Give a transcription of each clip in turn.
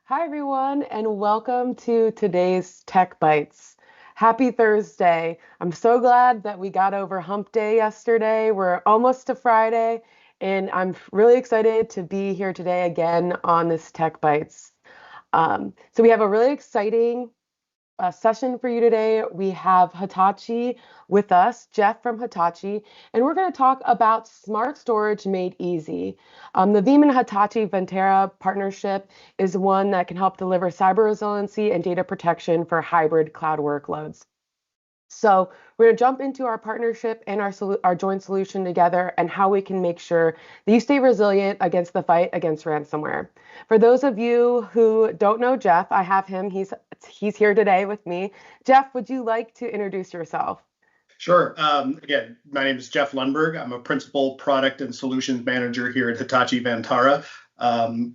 Hi, everyone, and welcome to today's Tech Bites. Happy Thursday. I'm so glad that we got over hump day yesterday. We're almost to Friday, and I'm really excited to be here today again on this Tech Bites. So we have a really exciting session for you today. We have Hitachi with us, Jeff from Hitachi, and we're going to talk about smart storage made easy. The Veeam and Hitachi Vantara partnership is one that can help deliver cyber resiliency and data protection for hybrid cloud workloads. So we're going to jump into our partnership and our joint solution together and how we can make sure that you stay resilient against the fight against ransomware. For those of you who don't know Jeff, I have him. He's here today with me. Jeff, would you like to introduce yourself? Sure. Again, my name is Jeff Lundberg. I'm a principal product and solutions manager here at Hitachi Vantara,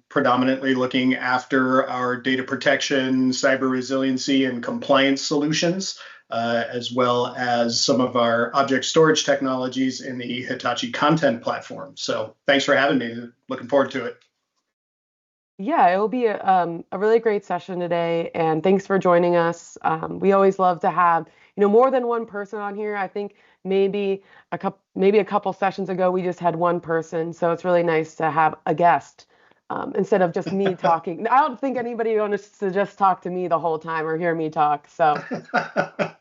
predominantly looking after our data protection, cyber resiliency, and compliance solutions, as well as some of our object storage technologies in the Hitachi content platform. So thanks for having me. Looking forward to it. Yeah, it will be a really great session today, and thanks for joining us. We always love to have, more than one person on here. I think maybe a couple sessions ago we just had one person, so it's really nice to have a guest instead of just me talking. I don't think anybody wants to just talk to me the whole time or hear me talk. So, I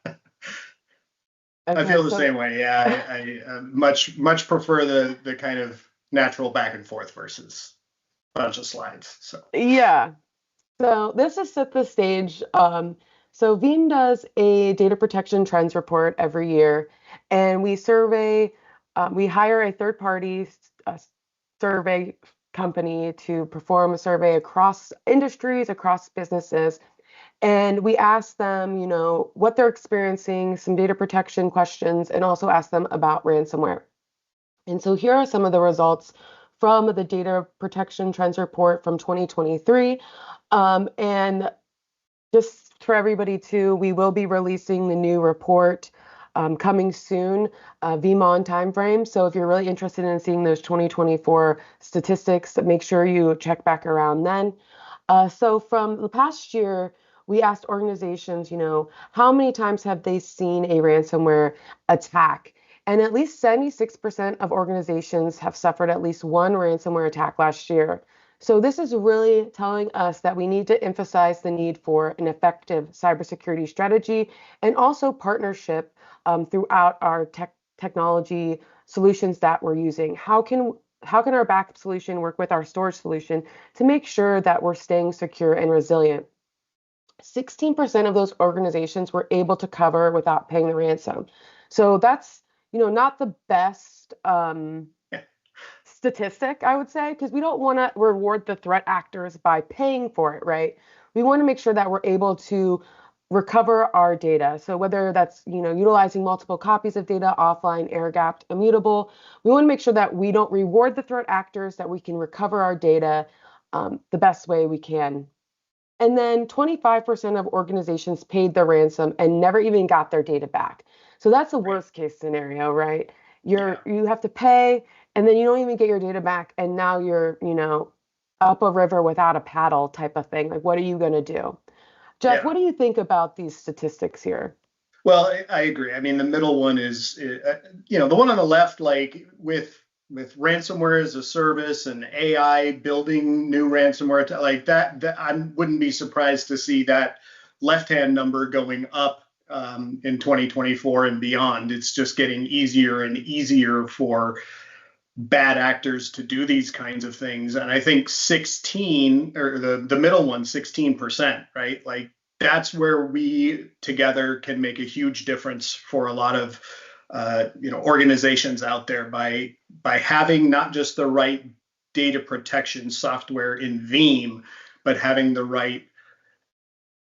okay, feel the so same way. Yeah, I much prefer the kind of natural back and forth versus a bunch of slides. So. yeah. So this is set the stage. So Veeam does a data protection trends report every year, and we hire a third-party survey company to perform a survey across industries, across businesses, and we ask them, what they're experiencing, some data protection questions, and also ask them about ransomware. And so here are some of the results from the Data Protection Trends Report from 2023. And just for everybody too, we will be releasing the new report coming soon, VMON timeframe. So if you're really interested in seeing those 2024 statistics, make sure you check back around then. So from the past year, we asked organizations, how many times have they seen a ransomware attack? And at least 76% of organizations have suffered at least one ransomware attack last year. So this is really telling us that we need to emphasize the need for an effective cybersecurity strategy and also partnership throughout our technology solutions that we're using. How can our backup solution work with our storage solution to make sure that we're staying secure and resilient? 16% of those organizations were able to cover without paying the ransom. So that's, not the best statistic, I would say, because we don't want to reward the threat actors by paying for it, right? We want to make sure that we're able to recover our data. So whether that's, utilizing multiple copies of data, offline, air-gapped, immutable, we want to make sure that we don't reward the threat actors, that we can recover our data the best way we can. And then 25% of organizations paid their ransom and never even got their data back. So that's the worst case scenario, right? Yeah. You have to pay and then you don't even get your data back and now you're, up a river without a paddle type of thing. Like what are you going to do? Jeff, Yeah. what do you think about these statistics here? Well, I agree. I mean, the middle one is, the one on the left, like with ransomware as a service and AI building new ransomware, like that I wouldn't be surprised to see that left-hand number going up in 2024 and beyond. It's just getting easier and easier for bad actors to do these kinds of things. And I think 16 or the middle one, 16%, right? Like that's where we together can make a huge difference for a lot of organizations out there by having not just the right data protection software in Veeam, but having the right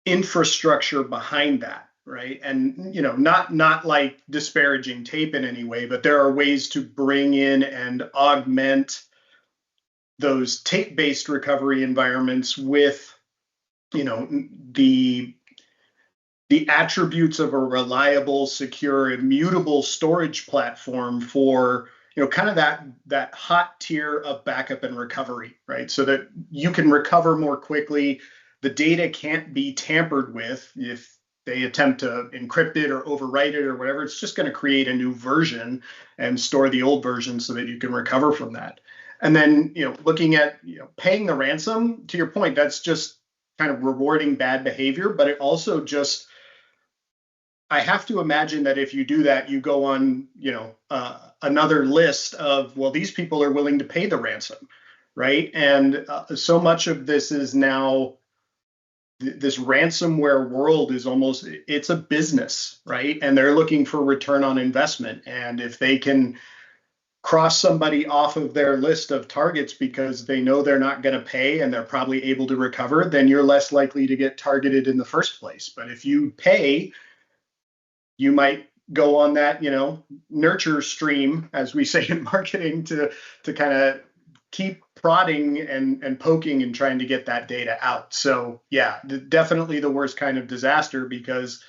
infrastructure behind that, right? And not like disparaging tape in any way, but there are ways to bring in and augment those tape-based recovery environments with the attributes of a reliable, secure, immutable storage platform for kind of that hot tier of backup and recovery, right? So that you can recover more quickly, the data can't be tampered with if they attempt to encrypt it or overwrite it or whatever. It's just going to create a new version and store the old version so that you can recover from that. And then, looking at, paying the ransom, to your point, that's just kind of rewarding bad behavior, but it also just, I have to imagine that if you do that, you go on, another list of, well, these people are willing to pay the ransom, right? And so much of this is now, this ransomware world is almost, it's a business, right? And they're looking for return on investment. And if they can cross somebody off of their list of targets because they know they're not going to pay and they're probably able to recover, then you're less likely to get targeted in the first place. But if you pay, you might go on that, nurture stream, as we say in marketing, to kind of keep prodding and poking and trying to get that data out. So yeah, definitely the worst kind of disaster, because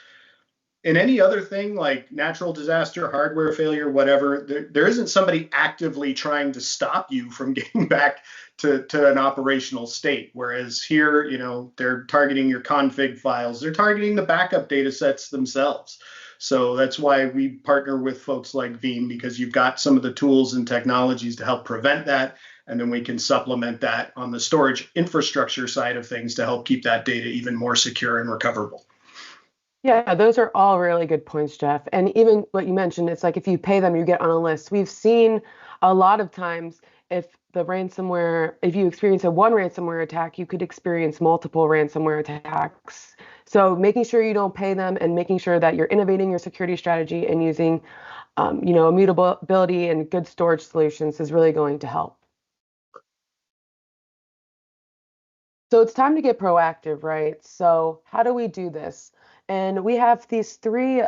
in any other thing like natural disaster, hardware failure, whatever, there isn't somebody actively trying to stop you from getting back to an operational state. Whereas here, they're targeting your config files, they're targeting the backup data sets themselves. So that's why we partner with folks like Veeam, because you've got some of the tools and technologies to help prevent that. And then we can supplement that on the storage infrastructure side of things to help keep that data even more secure and recoverable. Yeah, those are all really good points, Jeff. And even what you mentioned, it's like if you pay them, you get on a list. We've seen a lot of times if you experience one ransomware attack, you could experience multiple ransomware attacks. So making sure you don't pay them and making sure that you're innovating your security strategy and using, immutability and good storage solutions is really going to help. So it's time to get proactive, right? So how do we do this? And we have these three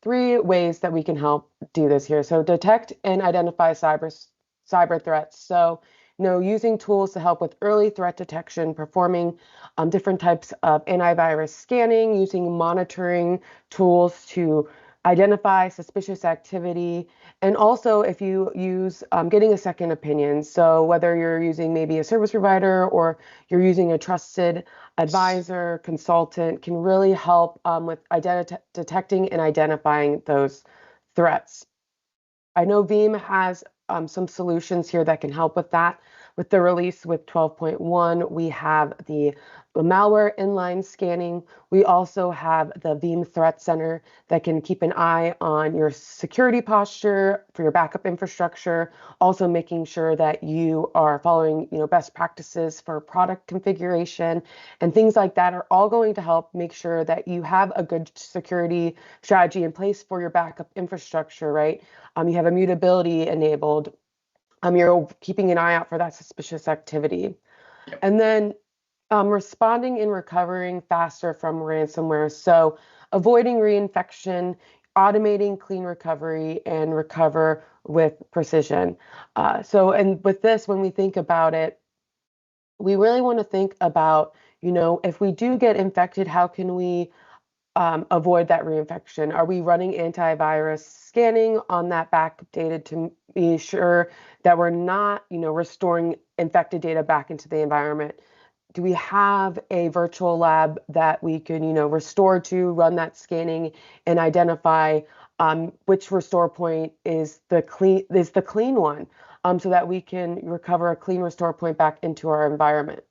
ways that we can help do this here. So detect and identify cyber threats. So, using tools to help with early threat detection, performing different types of antivirus scanning, using monitoring tools to identify suspicious activity, and also if you use getting a second opinion. So whether you're using maybe a service provider or you're using a trusted advisor, consultant, can really help with detecting and identifying those threats. I know Veeam has some solutions here that can help with that. With the release with 12.1, we have the malware inline scanning. We also have the Veeam Threat Center that can keep an eye on your security posture for your backup infrastructure, also making sure that you are following, best practices for product configuration and things like that are all going to help make sure that you have a good security strategy in place for your backup infrastructure, right? You have immutability enabled. You're keeping an eye out for that suspicious activity. Yep. And then responding and recovering faster from ransomware. So avoiding reinfection, automating clean recovery, and recover with precision. And with this, when we think about it, we really want to think about, if we do get infected, how can we avoid that reinfection? Are we running antivirus scanning on that backdated to be sure that we're not, restoring infected data back into the environment? Do we have a virtual lab that we can, restore to, run that scanning and identify which restore point is the clean one, so that we can recover a clean restore point back into our environment?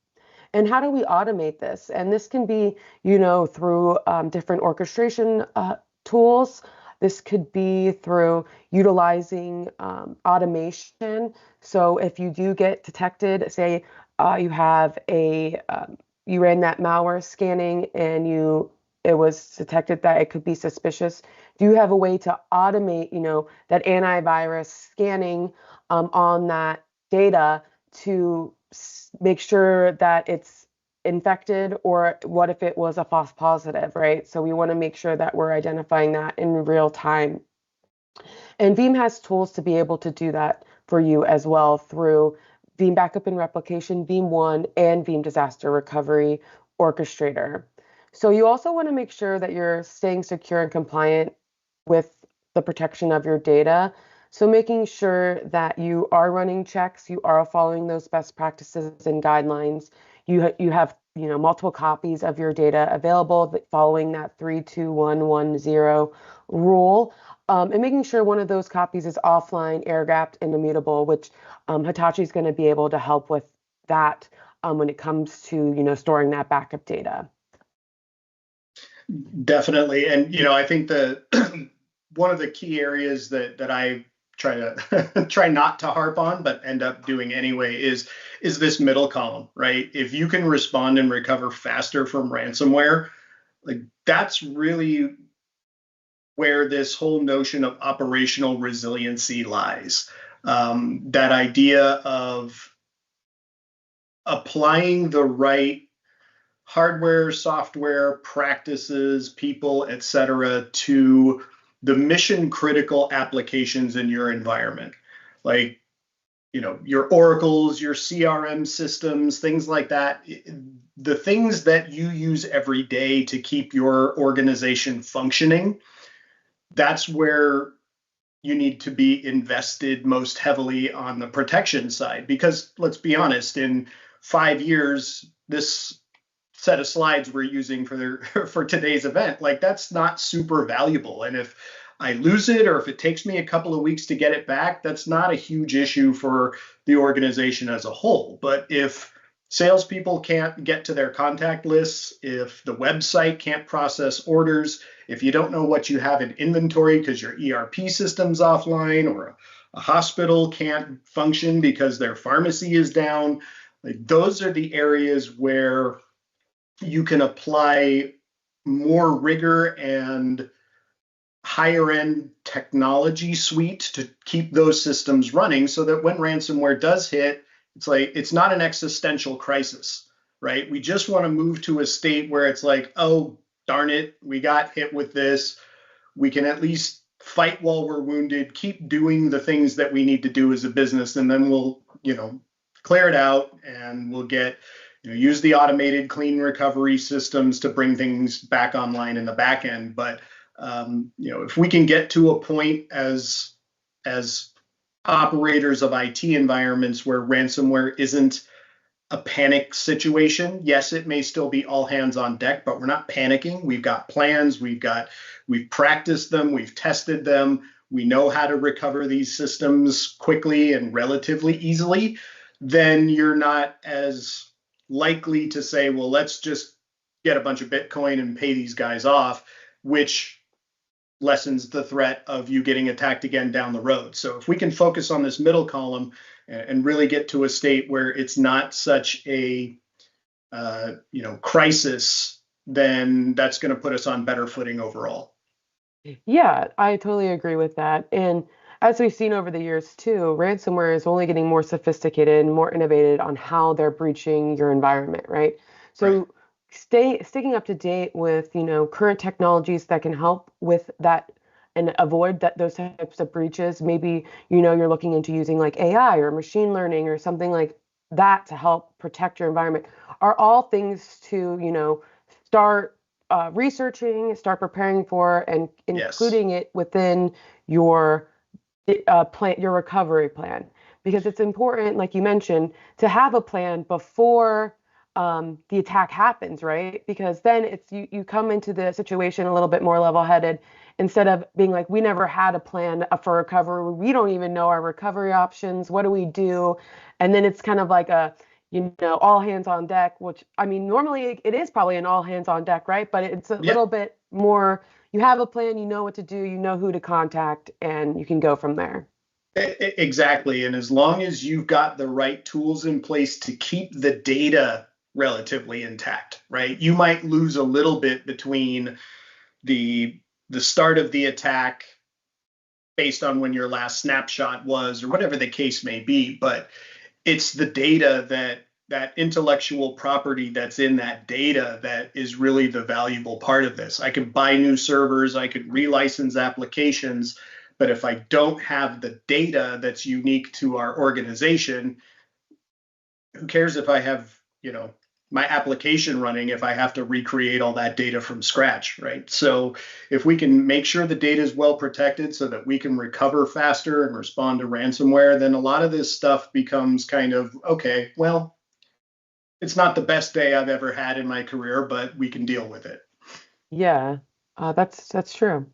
And how do we automate this? And this can be, through different orchestration tools. This could be through utilizing automation. So if you do get detected, say you have you ran that malware scanning and it was detected that it could be suspicious. Do you have a way to automate, that antivirus scanning on that data to make sure that it's infected, or what if it was a false positive, right? So we want to make sure that we're identifying that in real time. And Veeam has tools to be able to do that for you as well through Veeam Backup and Replication, Veeam One, and Veeam Disaster Recovery Orchestrator. So you also want to make sure that you're staying secure and compliant with the protection of your data. So making sure that you are running checks, you are following those best practices and guidelines. You have multiple copies of your data available following that 3-2-1-1-0 rule, and making sure one of those copies is offline, air gapped, and immutable, which Hitachi is going to be able to help with that when it comes to storing that backup data. Definitely. And, I think the one of the key areas that I try to try not to harp on, but end up doing anyway, is this middle column, right? If you can respond and recover faster from ransomware, like that's really where this whole notion of operational resiliency lies. That idea of applying the right hardware, software, practices, people, et cetera, to the mission critical applications in your environment. Like, your Oracles, your CRM systems, things like that. The things that you use every day to keep your organization functioning, that's where you need to be invested most heavily on the protection side. Because let's be honest, in 5 years, this set of slides we're using for today's event, like that's not super valuable. And if I lose it or if it takes me a couple of weeks to get it back, that's not a huge issue for the organization as a whole. But if salespeople can't get to their contact lists, if the website can't process orders, if you don't know what you have in inventory because your ERP system's offline, or a hospital can't function because their pharmacy is down, like those are the areas where you can apply more rigor and higher end technology suite to keep those systems running so that when ransomware does hit, it's not an existential crisis, right? We just want to move to a state where it's like, oh, darn it, we got hit with this. We can at least fight while we're wounded, keep doing the things that we need to do as a business, and then we'll, clear it out and we'll use the automated clean recovery systems to bring things back online in the back end. But if we can get to a point as operators of IT environments where ransomware isn't a panic situation, yes, it may still be all hands on deck, but we're not panicking. We've got plans, we've practiced them, we've tested them, we know how to recover these systems quickly and relatively easily. Then you're not as likely to say, well, let's just get a bunch of Bitcoin and pay these guys off, which lessens the threat of you getting attacked again down the road. So if we can focus on this middle column and really get to a state where it's not such a crisis, then that's going to put us on better footing overall. Yeah, I totally agree with that. And as we've seen over the years too, ransomware is only getting more sophisticated and more innovative on how they're breaching your environment, right? So Right. Sticking up to date with, current technologies that can help with that and avoid those types of breaches. Maybe, you're looking into using like AI or machine learning or something like that to help protect your environment are all things to, start researching, start preparing for, and Yes. including it within your plan, your recovery plan, because it's important, like you mentioned, to have a plan before the attack happens, right? Because then it's you come into the situation a little bit more level-headed instead of being like, we never had a plan for recovery. We don't even know our recovery options. What do we do? And then it's kind of like a, all hands on deck, which I mean, normally it is probably an all hands on deck, right? But it's a Yeah. little bit more, you have a plan, you know what to do, you know who to contact, and you can go from there. Exactly. And as long as you've got the right tools in place to keep the data relatively intact, right? You might lose a little bit between the start of the attack based on when your last snapshot was or whatever the case may be, but it's the data that intellectual property that's in that data that is really the valuable part of this. I could buy new servers, I could relicense applications, but if I don't have the data that's unique to our organization, who cares if I have, my application running if I have to recreate all that data from scratch, right? So if we can make sure the data is well protected so that we can recover faster and respond to ransomware, then a lot of this stuff becomes kind of, okay, well, it's not the best day I've ever had in my career, but we can deal with it. Yeah, that's true.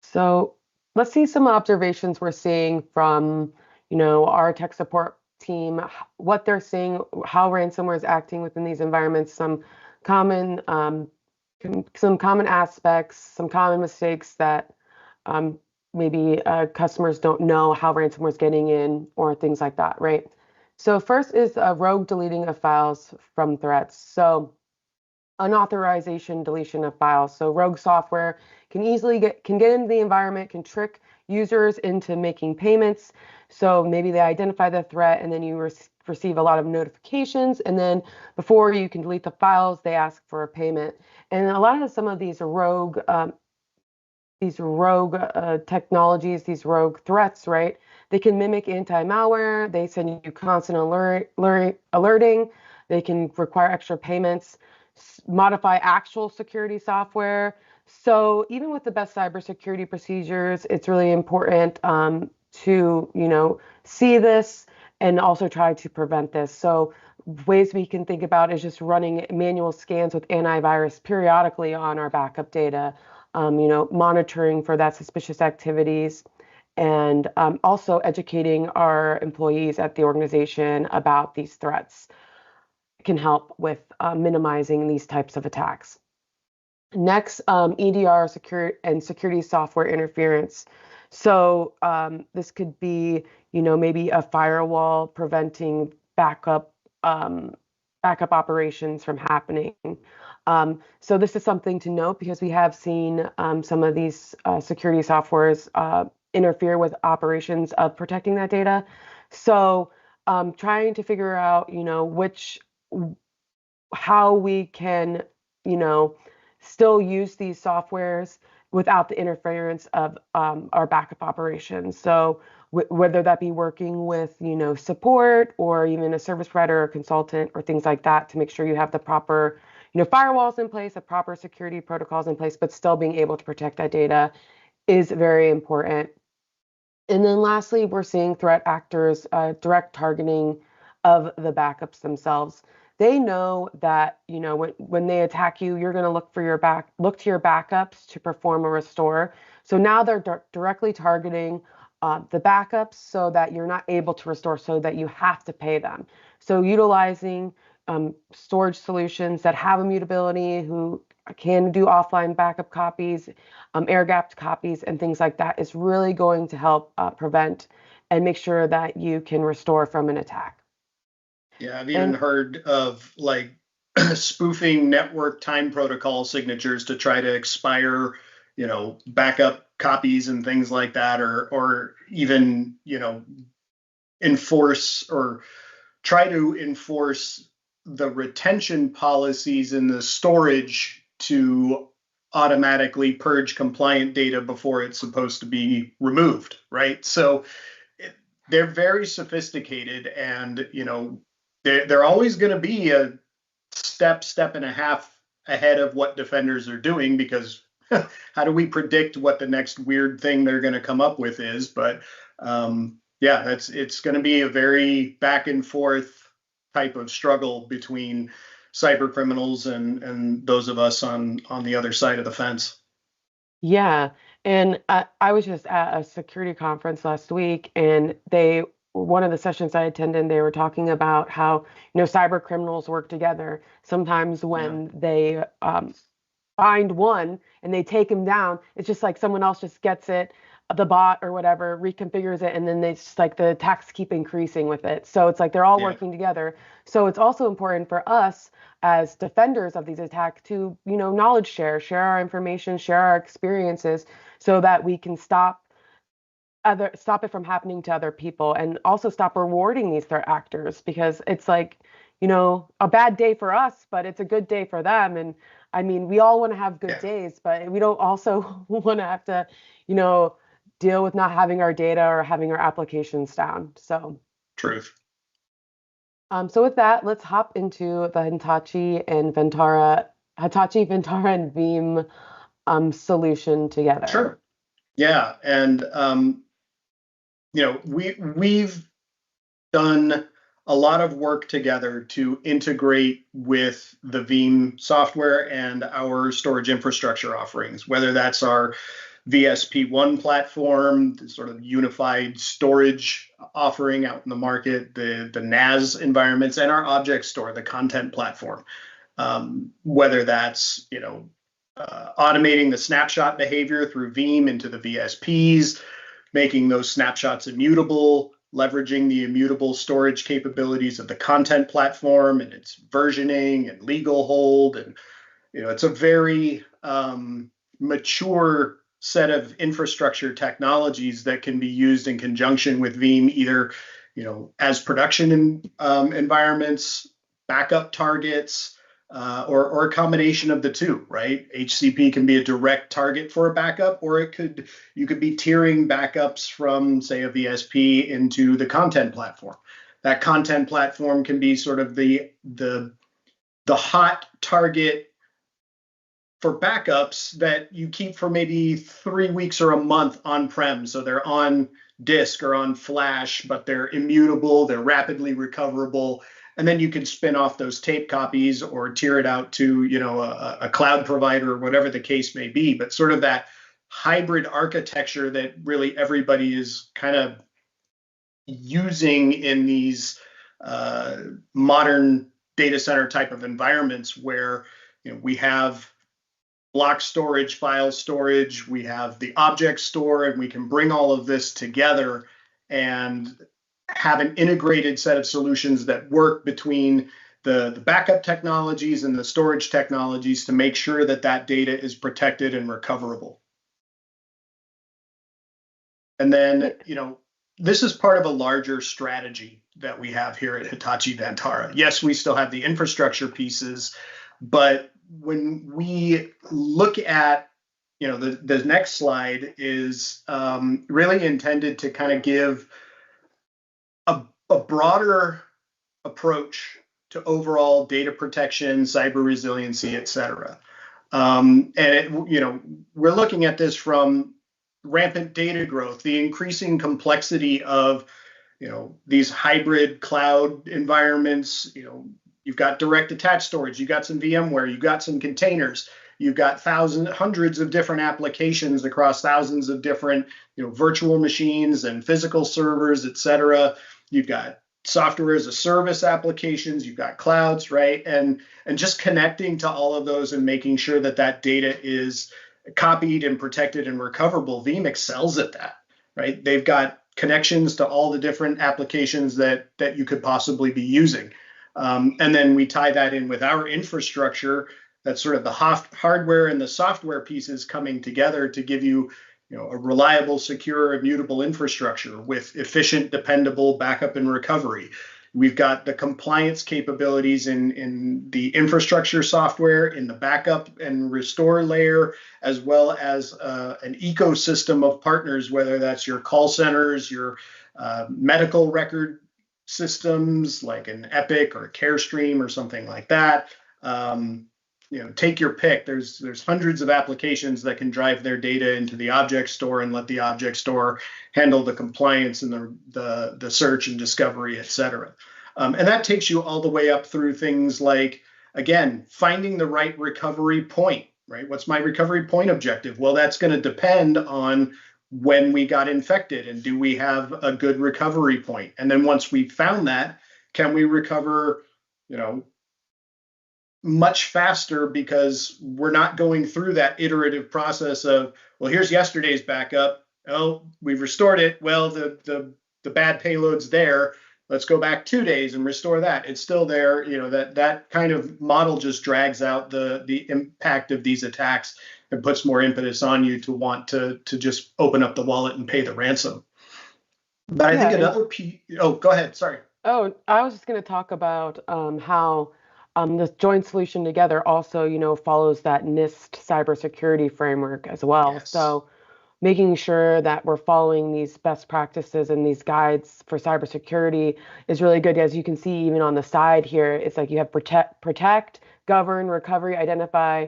So let's see some observations we're seeing from, our tech support team, what they're seeing, how ransomware is acting within these environments, common some common aspects, some common mistakes that um, maybe customers don't know how ransomware is getting in or things like that, right? So first is rogue deleting of files from threats. So unauthorization deletion of files. So rogue software can get into the environment, can trick users into making payments. So maybe they identify the threat and then you receive a lot of notifications, and then before you can delete the files, they ask for a payment. And a lot of some of these rogue technologies, these rogue threats, right? They can mimic anti-malware. They send you constant alerting. They can require extra payments, modify actual security software. So even with the best cybersecurity procedures, it's really important to, see this and also try to prevent this. So ways we can think about is just running manual scans with antivirus periodically on our backup data, monitoring for that suspicious activities, and also educating our employees at the organization about these threats can help with minimizing these types of attacks. Next, EDR security software interference. So this could be, maybe a firewall preventing um, backup operations from happening. So this is something to note because we have seen some of these security softwares interfere with operations of protecting that data. So trying to figure out, how we can, you know, still use these softwares without the interference of our backup operations. So whether that be working with, support or even a service provider or consultant or things like that to make sure you have the proper, firewalls in place, the proper security protocols in place, but still being able to protect that data is very important. And then lastly, we're seeing threat actors direct targeting of the backups themselves. They know that, when they attack you, you're going to look to your backups to perform a restore. So now they're directly targeting the backups so that you're not able to restore, so that you have to pay them. So utilizing storage solutions that have immutability, who can do offline backup copies, air-gapped copies, and things like that is really going to help prevent and make sure that you can restore from an attack. Yeah, I've even And heard of like spoofing network time protocol signatures to try to expire, backup copies and things like that, or even, enforce or try to enforce the retention policies in the storage to automatically purge compliant data before it's supposed to be removed, right? So they're very sophisticated, and they're always going to be a step and a half ahead of what defenders are doing, because how do we predict what the next weird thing they're going to come up with is? But yeah, it's going to be a very back and forth type of struggle between cyber criminals and those of us on the other side of the fence. yeah, and I was just at a security conference last week, and one of the sessions I attended, they were talking about how, cyber criminals work together. Sometimes Yeah. when they find one and they take him down, it's just like someone else just gets it, the bot or whatever, reconfigures it, and then it's just like the attacks keep increasing with it. So it's like they're all Yeah. working together. So it's also important for us as defenders of these attacks to, knowledge share our information, share our experiences so that we can stop it from happening to other people, and also stop rewarding these threat actors, because it's like, a bad day for us, but it's a good day for them. And I mean, we all want to have good Yeah. days, but we don't also want to have to, you know, deal with not having our data or having our applications down. So, Truth. so with that, let's hop into the Hitachi Vantara and Veeam solution together. Sure. Yeah. And we've done a lot of work together to integrate with the Veeam software and our storage infrastructure offerings, whether that's our VSP1 platform, the sort of unified storage offering out in the market, the NAS environments, and our object store, the content platform. Whether that's automating the snapshot behavior through Veeam into the VSPs, making those snapshots immutable, leveraging the immutable storage capabilities of the content platform and its versioning and legal hold. And it's a very mature set of infrastructure technologies that can be used in conjunction with Veeam, either as production environments, backup targets, or a combination of the two, right? HCP can be a direct target for a backup, or you could be tiering backups from, say, a VSP into the content platform. That content platform can be sort of the hot target for backups that you keep for maybe 3 weeks or a month on-prem. So they're on disk or on flash, but they're immutable, they're rapidly recoverable. And then you can spin off those tape copies or tier it out to a cloud provider or whatever the case may be. But sort of that hybrid architecture that really everybody is kind of using in these modern data center type of environments where we have block storage, file storage, we have the object store, and we can bring all of this together and have an integrated set of solutions that work between the backup technologies and the storage technologies to make sure that that data is protected and recoverable. And then, this is part of a larger strategy that we have here at Hitachi Vantara. Yes, we still have the infrastructure pieces, but when we look at, the next slide is really intended to kind of give a broader approach to overall data protection, cyber resiliency, et cetera. We're looking at this from rampant data growth, the increasing complexity of, these hybrid cloud environments. You've got direct attached storage, you've got some VMware, you've got some containers, you've got hundreds of different applications across thousands of different, virtual machines and physical servers, et cetera. You've got software as a service applications, you've got clouds, right? And just connecting to all of those and making sure that that data is copied and protected and recoverable. Veeam excels at that, right? They've got connections to all the different applications that you could possibly be using. And then we tie that in with our infrastructure. That's sort of the hardware and the software pieces coming together to give you, a reliable, secure, immutable infrastructure with efficient, dependable backup and recovery. We've got the compliance capabilities in the infrastructure software, in the backup and restore layer, as well as an ecosystem of partners, whether that's your call centers, your medical record systems like an Epic or a CareStream or something like that. Take your pick. There's hundreds of applications that can drive their data into the object store and let the object store handle the compliance and the search and discovery, et cetera. And that takes you all the way up through things like, again, finding the right recovery point, right? What's my recovery point objective? Well, that's going to depend on when we got infected and do we have a good recovery point? And then once we've found that, can we recover, much faster because we're not going through that iterative process of, well, here's yesterday's backup. Oh, we've restored it. Well, the bad payload's there. Let's go back 2 days and restore that. It's still there. That kind of model just drags out the impact of these attacks and puts more impetus on you to want to just open up the wallet and pay the ransom. But I think another piece. Oh, go ahead. Sorry. Oh, I was just going to talk about how the joint solution together also, follows that NIST cybersecurity framework as well. Yes. So making sure that we're following these best practices and these guides for cybersecurity is really good. As you can see, even on the side here, it's like you have protect, govern, recovery, identify,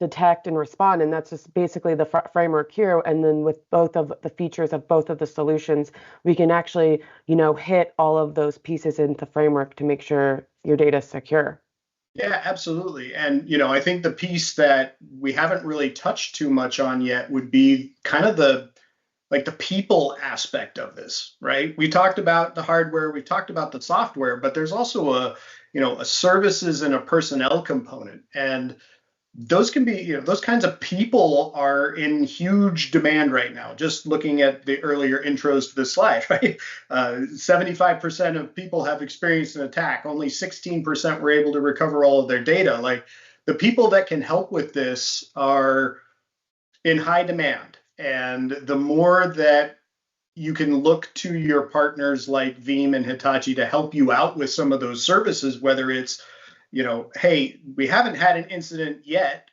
detect and respond. And that's just basically the framework here. And then with both of the features of both of the solutions, we can actually, hit all of those pieces into framework to make sure your data is secure. Yeah, absolutely. And, I think the piece that we haven't really touched too much on yet would be kind of the people aspect of this, right? We talked about the hardware, we talked about the software, but there's also a services and a personnel component. And those can be, those kinds of people are in huge demand right now. Just looking at the earlier intros to the slide, right? 75% of people have experienced an attack. Only 16% were able to recover all of their data. Like, the people that can help with this are in high demand. And the more that you can look to your partners like Veeam and Hitachi to help you out with some of those services, whether it's, hey, we haven't had an incident yet,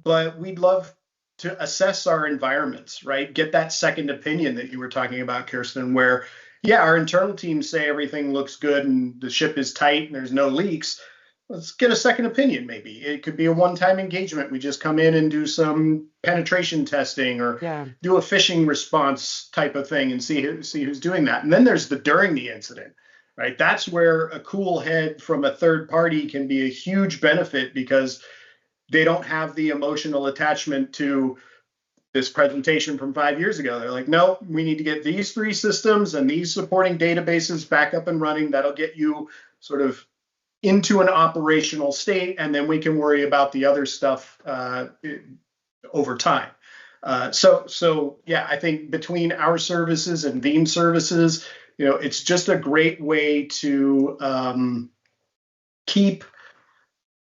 but we'd love to assess our environments, right? Get that second opinion that you were talking about, Kirsten, where, yeah, our internal teams say everything looks good and the ship is tight and there's no leaks. Let's get a second opinion, maybe. It could be a one-time engagement. We just come in and do some penetration testing or Yeah. do a phishing response type of thing and see who's doing that. And then there's the during the incident, right? That's where a cool head from a third party can be a huge benefit, because they don't have the emotional attachment to this presentation from 5 years ago. They're like, no, we need to get these 3 systems and these supporting databases back up and running. That'll get you sort of into an operational state, and then we can worry about the other stuff over time. So yeah, I think between our services and Veeam services, it's just a great way to keep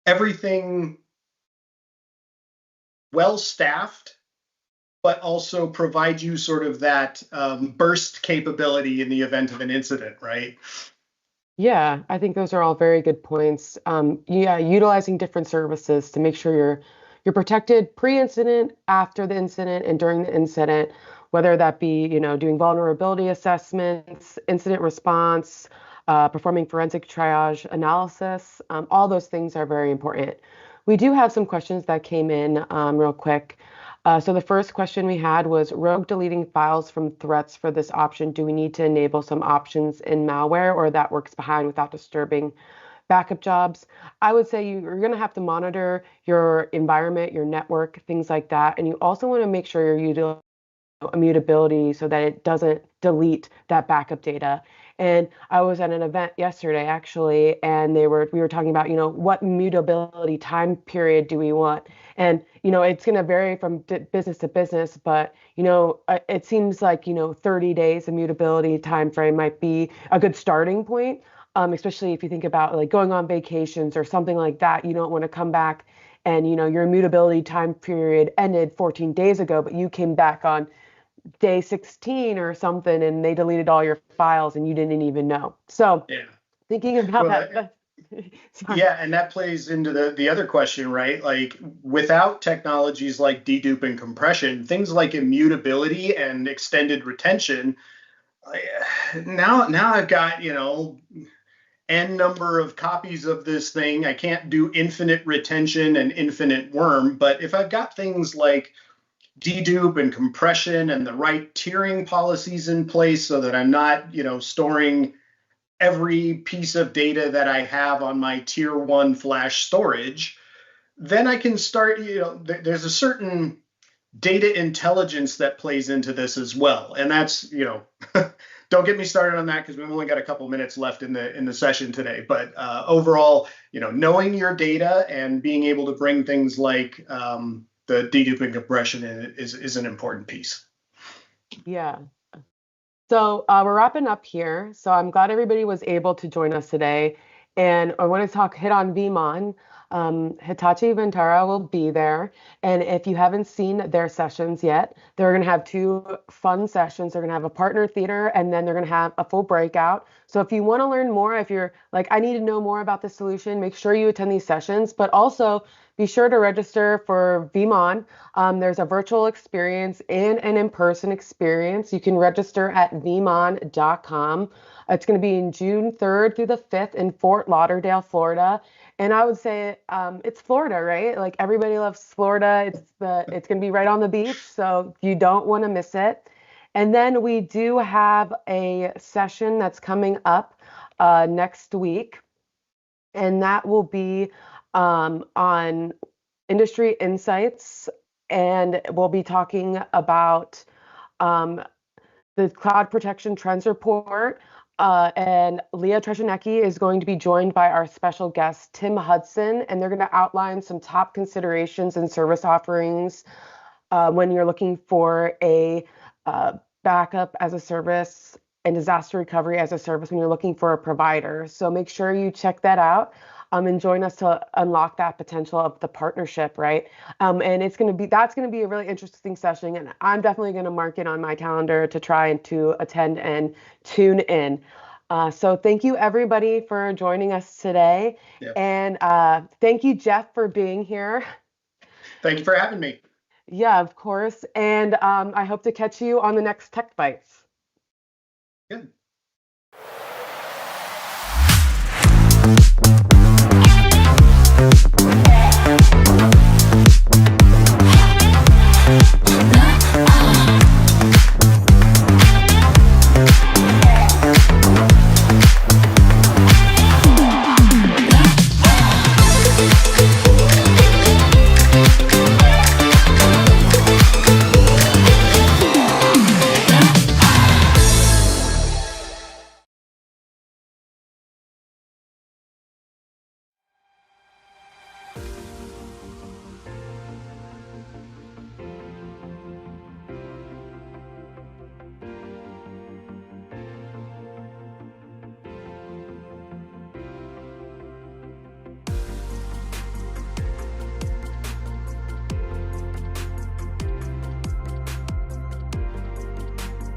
everything well staffed, but also provide you sort of that burst capability in the event of an incident, right? Yeah, I think those are all very good points. Yeah, utilizing different services to make sure you're protected pre-incident, after the incident, and during the incident, whether that be, doing vulnerability assessments, incident response, performing forensic triage analysis. All those things are very important. We do have some questions that came in real quick. So the first question we had was rogue deleting files from threats for this option. Do we need to enable some options in malware, or that works behind without disturbing backup jobs? I would say you're going to have to monitor your environment, your network, things like that. And you also want to make sure you're using immutability so that it doesn't delete that backup data. And I was at an event yesterday actually, and we were talking about, what mutability time period do we want? And, it's going to vary from business to business, but, it seems like, 30 days immutability time frame might be a good starting point. Especially if you think about like going on vacations or something like that. You don't want to come back and, your immutability time period ended 14 days ago, but you came back on day 16 or something and they deleted all your files and you didn't even know. So Yeah. thinking about Well, that. yeah, and that plays into the other question, right? Like, without technologies like dedupe and compression, things like immutability and extended retention, now I've got, n number of copies of this thing. I can't do infinite retention and infinite worm, but if I've got things like dedupe and compression and the right tiering policies in place so that I'm not, storing every piece of data that I have on my tier 1 flash storage, then I can start, there's a certain data intelligence that plays into this as well. And that's, don't get me started on that because we've only got a couple minutes left in the session today. But overall, knowing your data and being able to bring things like the deduping compression in is an important piece. Yeah. So we're wrapping up here. So I'm glad everybody was able to join us today. And I want to hit on Veeam. Hitachi Vantara will be there. And if you haven't seen their sessions yet, they're going to have 2 fun sessions. They're going to have a partner theater, and then they're going to have a full breakout. So if you want to learn more, if you're like, I need to know more about the solution, make sure you attend these sessions. But also be sure to register for Veeam. There's a virtual experience and an in-person experience. You can register at veeamon.com. It's going to be in June 3rd through the 5th in Fort Lauderdale, Florida. And I would say it's Florida, right? Like everybody loves Florida. It's going to be right on the beach, so you don't want to miss it. And then we do have a session that's coming up next week, and that will be on industry insights, and we'll be talking about um, the Cloud Protection Trends Report. And Leah Treshanecki is going to be joined by our special guest, Tim Hudson, and they're going to outline some top considerations and service offerings when you're looking for a uh, backup as a service and disaster recovery as a service when you're looking for a provider. So make sure you check that out. And join us to unlock that potential of the partnership, right? And that's going to be a really interesting session, and I'm definitely going to mark it on my calendar to try and to attend and tune in. So thank you everybody for joining us today, Yeah. and thank you Jeff for being here. Thank you for having me. Yeah, of course. And I hope to catch you on the next Tech Bites. Good.